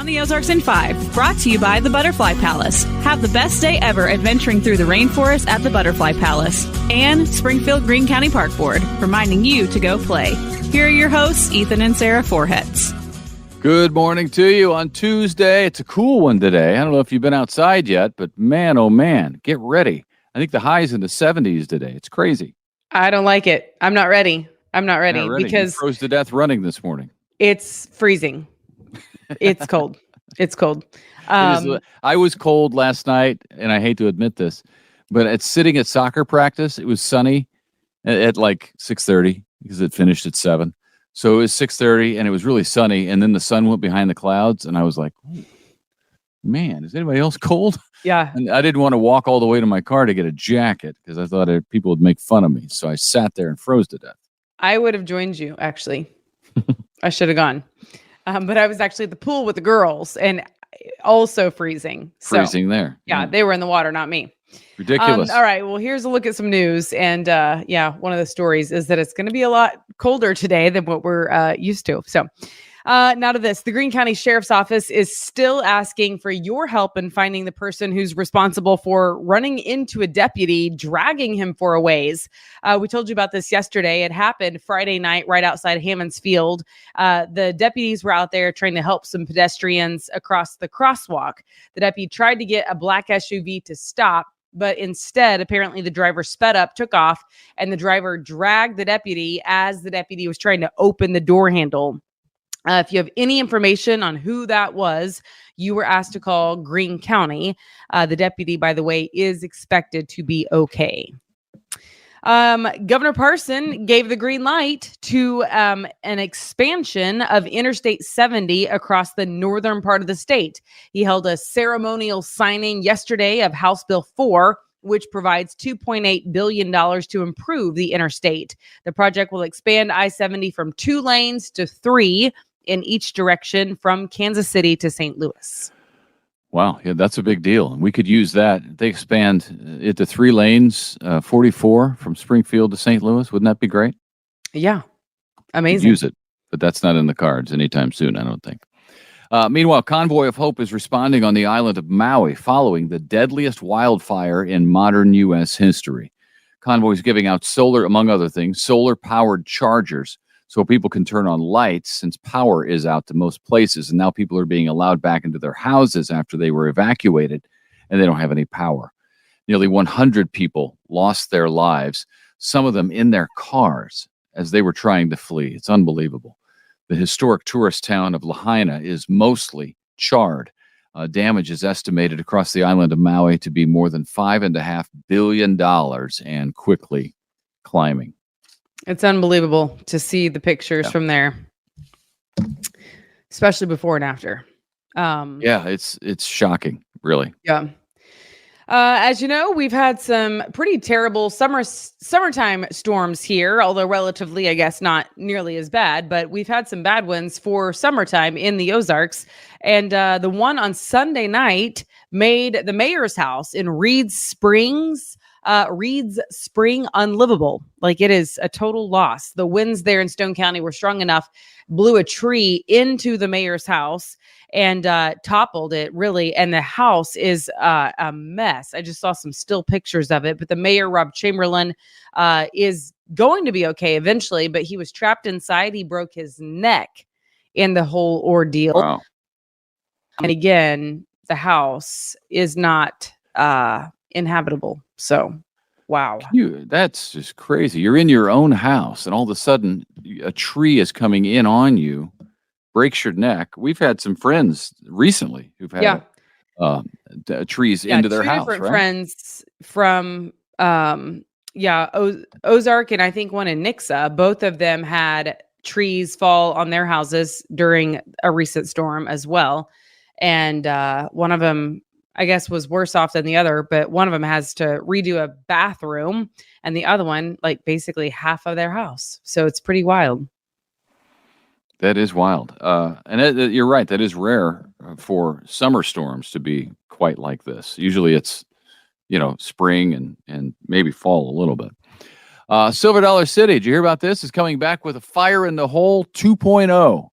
Around the Ozarks in 5, brought to you by the Butterfly Palace. Have the best day ever adventuring through the rainforest at the Butterfly Palace. And Springfield Greene County Park Board, reminding you to go play. Here are your hosts, Ethan and Sarah Forhetz. Good morning to you on Tuesday. It's a cool one today. I don't know if you've been outside yet, but man, oh man, get ready. I think the high's in the 70s today. It's crazy. I don't like it. I'm not ready. Because you froze to death running this morning. It's freezing. It's cold. It's cold. I was cold last night, and I hate to admit this, but sitting at soccer practice, it was sunny at like 6:30 because it finished at 7. So it was 6:30, and it was really sunny, and then the sun went behind the clouds, and I was like, man, is anybody else cold? Yeah. And I didn't want to walk all the way to my car to get a jacket because I thought people would make fun of me. So I sat there and froze to death. I would have joined you, actually. I should have gone. But I was actually at the pool with the girls and also freezing. Freezing there. Yeah, they were in the water, not me. Ridiculous. All right, well, here's a look at some news. And one of the stories is that it's going to be a lot colder today than what we're used to. So now to this. The Greene County Sheriff's Office is still asking for your help in finding the person who's responsible for running into a deputy, dragging him for a ways. We told you about this yesterday. It happened Friday night right outside Hammond's Field. The deputies were out there trying to help some pedestrians across the crosswalk. The deputy tried to get a black SUV to stop, but instead, apparently the driver sped up, took off, and the driver dragged the deputy as the deputy was trying to open the door handle. If you have any information on who that was, you were asked to call Greene County. The deputy, by the way, is expected to be okay. Governor Parson gave the green light to an expansion of Interstate 70 across the northern part of the state. He held a ceremonial signing yesterday of House Bill 4, which provides $2.8 billion to improve the interstate. The project will expand I-70 from 2 lanes to 3 in each direction from Kansas City to St. Louis. Wow, yeah, that's a big deal. We could use that. They expand it to 3 lanes, 44 from Springfield to St. Louis. Wouldn't that be great? Yeah, amazing. Use it, but that's not in the cards anytime soon, I don't think. Meanwhile, Convoy of Hope is responding on the island of Maui following the deadliest wildfire in modern U.S. history. Convoy is giving out among other things, solar-powered chargers so people can turn on lights since power is out to most places. And now people are being allowed back into their houses after they were evacuated and they don't have any power. Nearly 100 people lost their lives, some of them in their cars as they were trying to flee. It's unbelievable. The historic tourist town of Lahaina is mostly charred. Damage is estimated across the island of Maui to be more than $5.5 billion and quickly climbing. It's unbelievable to see the pictures from there, especially before and after. It's shocking, really. Yeah. As you know, we've had some pretty terrible summertime storms here, although relatively, I guess, not nearly as bad. But we've had some bad ones for summertime in the Ozarks. And the one on Sunday night made the mayor's house in Reed's Spring unlivable. Like, it is a total loss. The winds there in Stone County were strong enough, blew a tree into the mayor's house and toppled it, really. And the house is a mess. I just saw some still pictures of it. But the mayor, Rob Chamberlain, is going to be okay eventually. But he was trapped inside. He broke his neck in the whole ordeal. Wow. And again, the house is not inhabitable. So, wow. That's just crazy. You're in your own house and all of a sudden a tree is coming in on you, breaks your neck. We've had some friends recently who've had trees into their house, different right? Friends from Ozark and I think one in Nixa. Both of them had trees fall on their houses during a recent storm as well. And one of them, I guess, was worse off than the other, but one of them has to redo a bathroom and the other one, like, basically half of their house. So it's pretty wild. That is wild. And you're right. That is rare for summer storms to be quite like this. Usually it's, spring and maybe fall a little bit. Silver Dollar City, did you hear about this? Is coming back with a Fire in the Hole 2.0.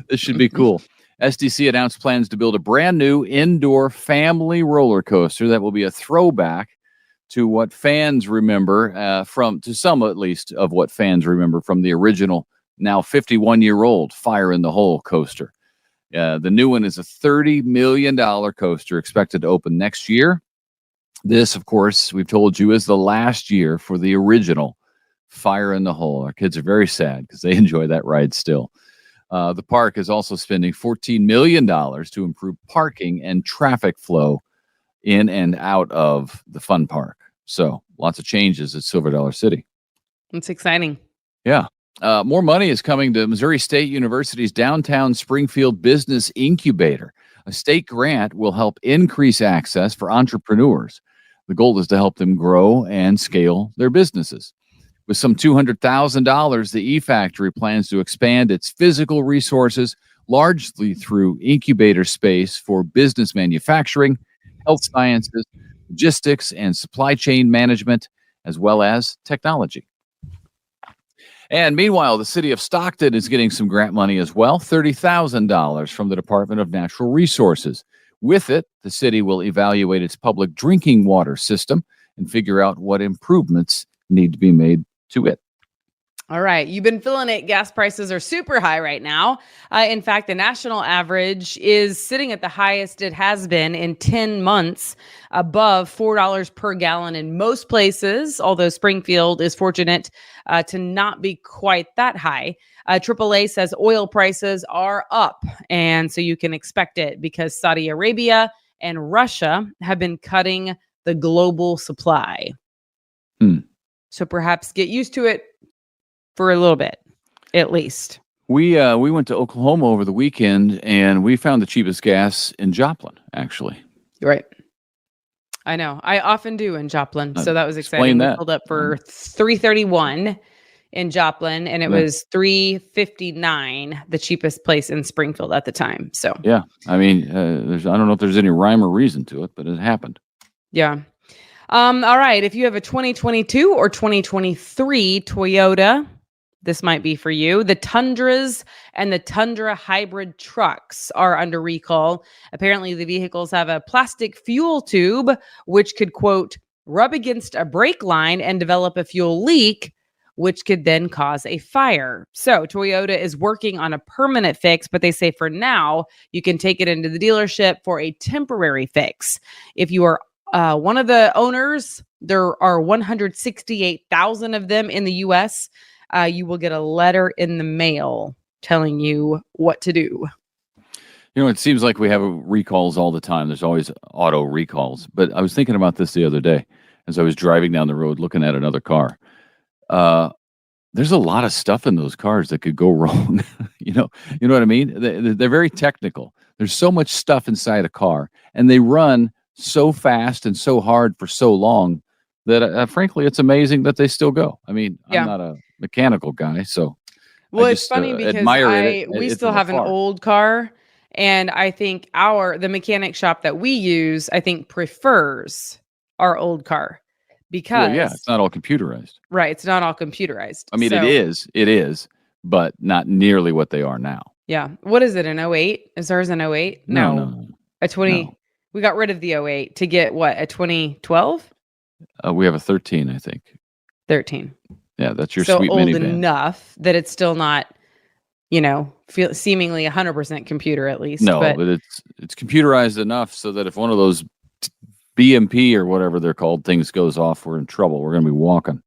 This should be cool. SDC announced plans to build a brand new indoor family roller coaster that will be a throwback to what fans remember to some at least of what fans remember from the original, now 51-year-old Fire in the Hole coaster. The new one is a $30 million coaster expected to open next year. This, of course, we've told you, is the last year for the original Fire in the Hole. Our kids are very sad because they enjoy that ride still. The park is also spending $14 million to improve parking and traffic flow in and out of the fun park. So lots of changes at Silver Dollar City. It's exciting. Yeah. More money is coming to Missouri State University's Downtown Springfield Business Incubator. A state grant will help increase access for entrepreneurs. The goal is to help them grow and scale their businesses. With some $200,000, the eFactory plans to expand its physical resources largely through incubator space for business manufacturing, health sciences, logistics, and supply chain management, as well as technology. And meanwhile, the city of Stockton is getting some grant money as well, $30,000 from the Department of Natural Resources. With it, the city will evaluate its public drinking water system and figure out what improvements need to be made to it. All right. You've been feeling it. Gas prices are super high right now. In fact, the national average is sitting at the highest it has been in 10 months, above $4 per gallon in most places, although Springfield is fortunate to not be quite that high. AAA says oil prices are up, and so you can expect it because Saudi Arabia and Russia have been cutting the global supply. So perhaps get used to it for a little bit, at least. We went to Oklahoma over the weekend, and we found the cheapest gas in Joplin, actually. Right. I know. I often do in Joplin, so that was exciting. We pulled up for $3.31 in Joplin, and it was $3.59, the cheapest place in Springfield at the time. So yeah, I mean, I don't know if there's any rhyme or reason to it, but it happened. Yeah. All right. If you have a 2022 or 2023 Toyota, this might be for you. The Tundras and the Tundra hybrid trucks are under recall. Apparently, the vehicles have a plastic fuel tube, which could, quote, rub against a brake line and develop a fuel leak, which could then cause a fire. So Toyota is working on a permanent fix, but they say for now, you can take it into the dealership for a temporary fix. If you are one of the owners, there are 168,000 of them in the U.S., you will get a letter in the mail telling you what to do. You know, it seems like we have recalls all the time. There's always auto recalls. But I was thinking about this the other day as I was driving down the road looking at another car. There's a lot of stuff in those cars that could go wrong. You know what I mean? They're very technical. There's so much stuff inside a car, and they run so fast and so hard for so long that frankly, it's amazing that they still go. I mean, I'm not a mechanical guy, so it's funny because we still have an old car, and I think the mechanic shop that we use, I think prefers our old car because it's not all computerized. Right, it's not all computerized. I mean, it is, but not nearly what they are now. Yeah. What is it, an 08? Is ours an 08? No. A 20. No. We got rid of the 08 to get what, a 2012? We have a 13, I think. 13. Yeah, that's your sweet minivan. So old enough that it's still not, seemingly 100% computer at least. No, but it's computerized enough so that if one of those BMP or whatever they're called things goes off, we're in trouble. We're going to be walking.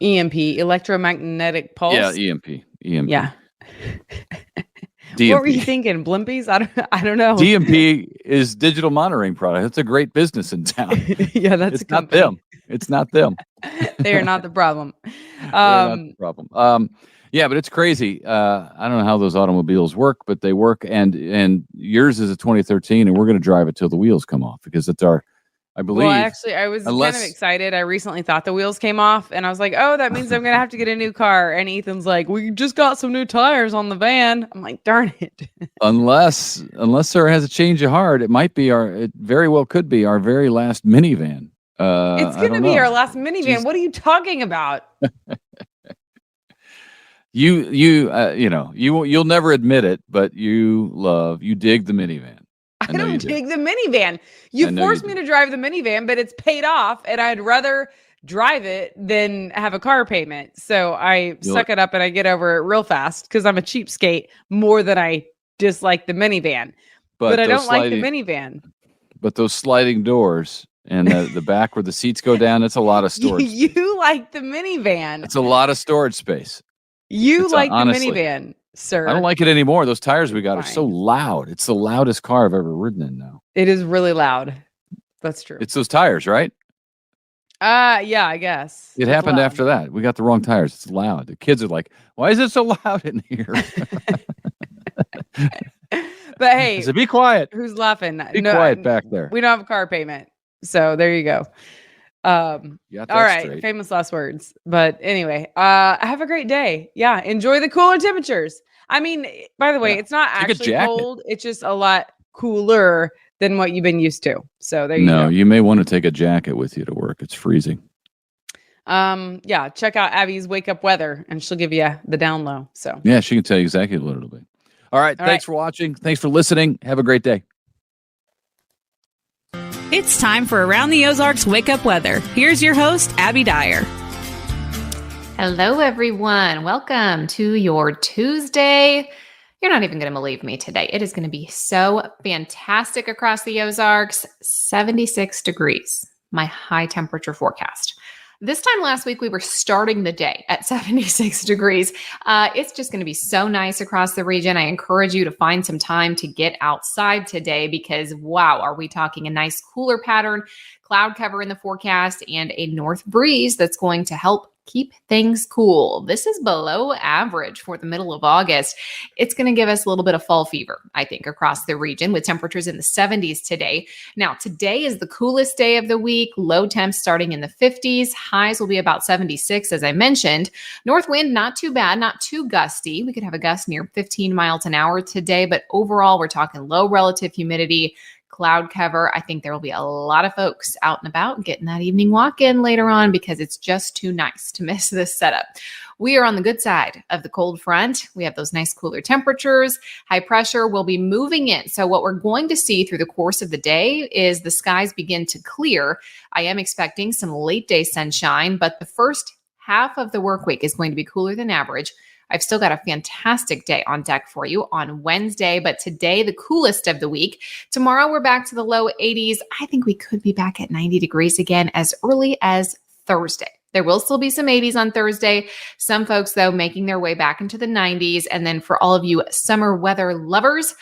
EMP, electromagnetic pulse. Yeah, EMP. Yeah. DMP. What were you thinking? Blimpies? I don't know. DMP is digital monitoring product. It's a great business in town. Yeah, it's not them. It's not them. They are not the problem. They're not the problem. Yeah, but it's crazy. I don't know how those automobiles work, but they work. And yours is a 2013, and we're going to drive it till the wheels come off because it's our. I believe. Well, actually, I was kind of excited. I recently thought the wheels came off, and I was like, "Oh, that means I'm gonna have to get a new car." And Ethan's like, "We just got some new tires on the van." I'm like, "Darn it!" Unless Sarah has a change of heart, it very well could be our very last minivan. It's gonna be our last minivan. What are you talking about? You'll never admit it, but you dig the minivan. I don't dig the minivan. You forced me to drive the minivan, but it's paid off, and I'd rather drive it than have a car payment. So I suck it up and I get over it real fast because I'm a cheapskate more than I dislike the minivan. But I don't like the minivan. But those sliding doors and the back where the seats go down, it's a lot of storage. You like the minivan. It's a lot of storage space. Honestly, the minivan, sir. I don't like it anymore. Those tires we got are so loud. It's the loudest car I've ever ridden in now. It is really loud. That's true. It's those tires, right? Yeah, I guess. It happened after that. We got the wrong tires. It's loud. The kids are like, why is it so loud in here? But hey, so be quiet. Who's laughing? Be quiet back there. We don't have a car payment. So there you go. All right. Straight. Famous last words. But anyway, have a great day. Yeah. Enjoy the cooler temperatures. I mean, by the way, it's not actually cold. It's just a lot cooler than what you've been used to. So there you go. No, you may want to take a jacket with you to work. It's freezing. Yeah. Check out Abby's Wake Up Weather and she'll give you the down low. So yeah, she can tell you exactly what it'll be. All right. Thanks for watching. Thanks for listening. Have a great day. It's time for Around the Ozarks Wake Up Weather. Here's your host, Abby Dyer. Hello, everyone. Welcome to your Tuesday. You're not even going to believe me today. It is going to be so fantastic across the Ozarks. 76 degrees, my high temperature forecast. This time last week, we were starting the day at 76 degrees. It's just going to be so nice across the region. I encourage you to find some time to get outside today because, wow, are we talking a nice cooler pattern, cloud cover in the forecast, and a north breeze that's going to help keep things cool. This is below average for the middle of August. It's going to give us a little bit of fall fever, I think, across the region with temperatures in the 70s today. Now, today is the coolest day of the week. Low temps starting in the 50s. Highs will be about 76, as I mentioned. North wind, not too bad, not too gusty. We could have a gust near 15 miles an hour today, but overall, we're talking low relative humidity, cloud cover. I think there will be a lot of folks out and about getting that evening walk in later on because it's just too nice to miss this setup. We are on the good side of the cold front. We have those nice cooler temperatures. High pressure will be moving in. So what we're going to see through the course of the day is the skies begin to clear. I am expecting some late day sunshine, but the first half of the work week is going to be cooler than average. I've still got a fantastic day on deck for you on Wednesday, but today, the coolest of the week. Tomorrow, we're back to the low 80s. I think we could be back at 90 degrees again as early as Thursday. There will still be some 80s on Thursday. Some folks, though, making their way back into the 90s. And then for all of you summer weather lovers,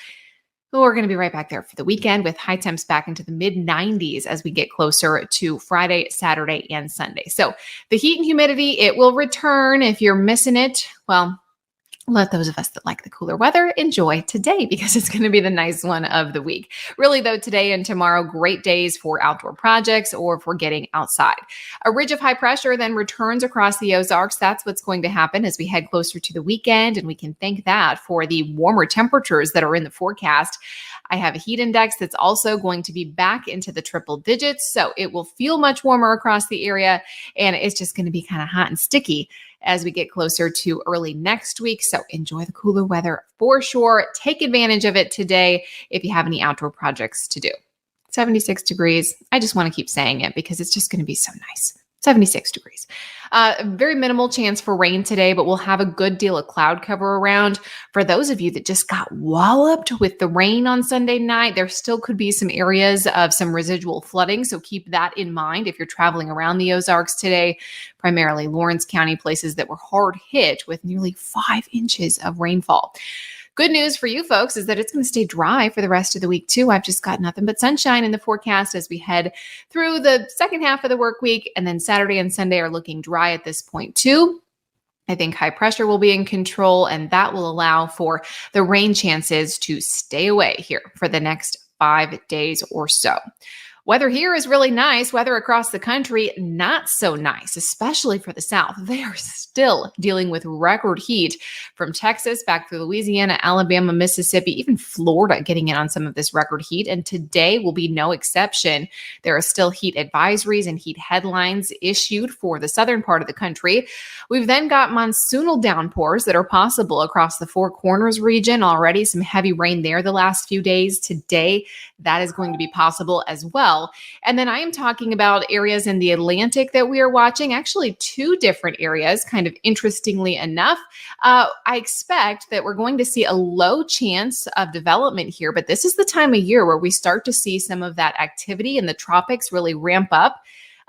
we're going to be right back there for the weekend with high temps back into the mid 90s as we get closer to Friday, Saturday, and Sunday. So the heat and humidity, it will return. If you're missing it, well, let those of us that like the cooler weather enjoy today because it's going to be the nice one of the week. Really, though, today and tomorrow, great days for outdoor projects or for getting outside. A ridge of high pressure then returns across the Ozarks. That's what's going to happen as we head closer to the weekend, and we can thank that for the warmer temperatures that are in the forecast. I have a heat index that's also going to be back into the triple digits, so it will feel much warmer across the area, and it's just going to be kind of hot and sticky as we get closer to early next week. So enjoy the cooler weather for sure. Take advantage of it today if you have any outdoor projects to do. 76 degrees. I just want to keep saying it because it's just going to be so nice. 76 degrees. Very minimal chance for rain today, but we'll have a good deal of cloud cover around. For those of you that just got walloped with the rain on Sunday night, there still could be some areas of some residual flooding. So keep that in mind if you're traveling around the Ozarks today, primarily Lawrence County, places that were hard hit with nearly 5 inches of rainfall. Good news for you folks is that it's going to stay dry for the rest of the week too. I've just got nothing but sunshine in the forecast as we head through the second half of the work week. And then Saturday and Sunday are looking dry at this point too. I think high pressure will be in control, and that will allow for the rain chances to stay away here for the next 5 days or so. Weather here is really nice. Weather across the country, not so nice, especially for the South. They are still dealing with record heat from Texas back through Louisiana, Alabama, Mississippi, even Florida getting in on some of this record heat. And today will be no exception. There are still heat advisories and heat headlines issued for the southern part of the country. We've then got monsoonal downpours that are possible across the Four Corners region. Already some heavy rain there the last few days. Today, that is going to be possible as well. And then I am talking about areas in the Atlantic that we are watching, actually two different areas, kind of interestingly enough. I expect that we're going to see a low chance of development here, but this is the time of year where we start to see some of that activity in the tropics really ramp up.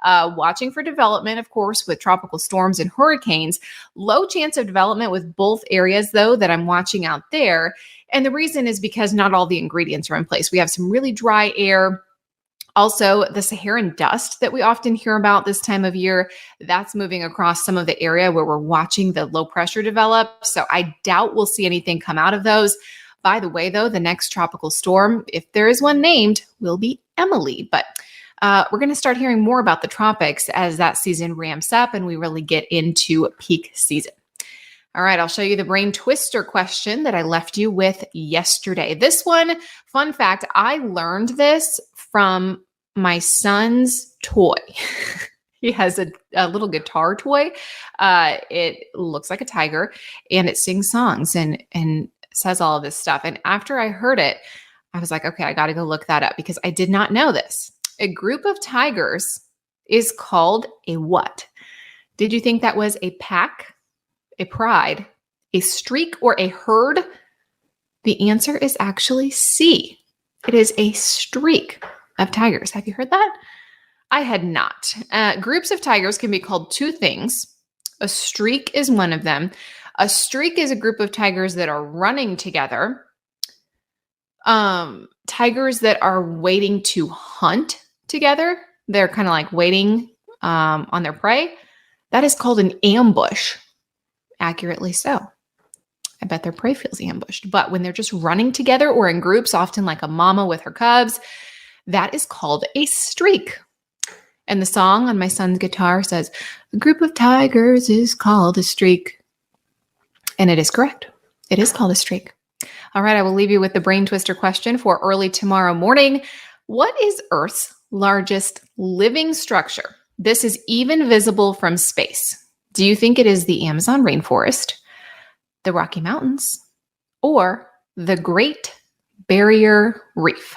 Watching for development, of course, with tropical storms and hurricanes. Low chance of development with both areas, though, that I'm watching out there. And the reason is because not all the ingredients are in place. We have some really dry air. Also, the Saharan dust that we often hear about this time of year, that's moving across some of the area where we're watching the low pressure develop. So I doubt we'll see anything come out of those. By the way, though, the next tropical storm, if there is one named, will be Emily. But we're going to start hearing more about the tropics as that season ramps up and we really get into peak season. All right, I'll show you the brain twister question that I left you with yesterday. This one, fun fact, I learned this from my son's toy. He has a little guitar toy. It looks like a tiger and it sings songs and says all of this stuff. And after I heard it, I was like, okay, I got to go look that up because I did not know this. A group of tigers is called a what? Did you think that was a pack, a pride, a streak, or a herd? The answer is actually C. It is a streak of tigers. Have you heard that? I had not. Groups of tigers can be called two things. A streak is one of them. A streak is a group of tigers that are running together. Tigers that are waiting to hunt together. They're kind of like waiting on their prey. That is called an ambush. Accurately so. I bet their prey feels ambushed. But when they're just running together or in groups, often like a mama with her cubs, that is called a streak. And the song on my son's guitar says, a group of tigers is called a streak. And it is correct. It is called a streak. All right, I will leave you with the brain twister question for early tomorrow morning. What is Earth's largest living structure? This is even visible from space. Do you think it is the Amazon rainforest, the Rocky Mountains, or the Great Barrier Reef?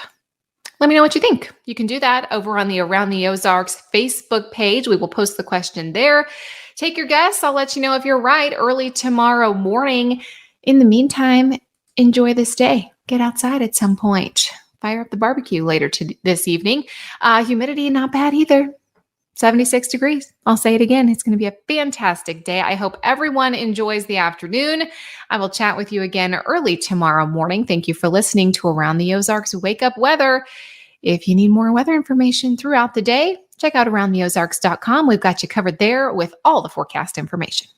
Let me know what you think. You can do that over on the Around the Ozarks Facebook page. We will post the question there. Take your guess. I'll let you know if you're right early tomorrow morning. In the meantime, enjoy this day. Get outside at some point. Fire up the barbecue later this evening. Humidity, not bad either. 76 degrees. I'll say it again. It's going to be a fantastic day. I hope everyone enjoys the afternoon. I will chat with you again early tomorrow morning. Thank you for listening to Around the Ozarks Wake Up Weather. If you need more weather information throughout the day, check out aroundtheozarks.com. We've got you covered there with all the forecast information.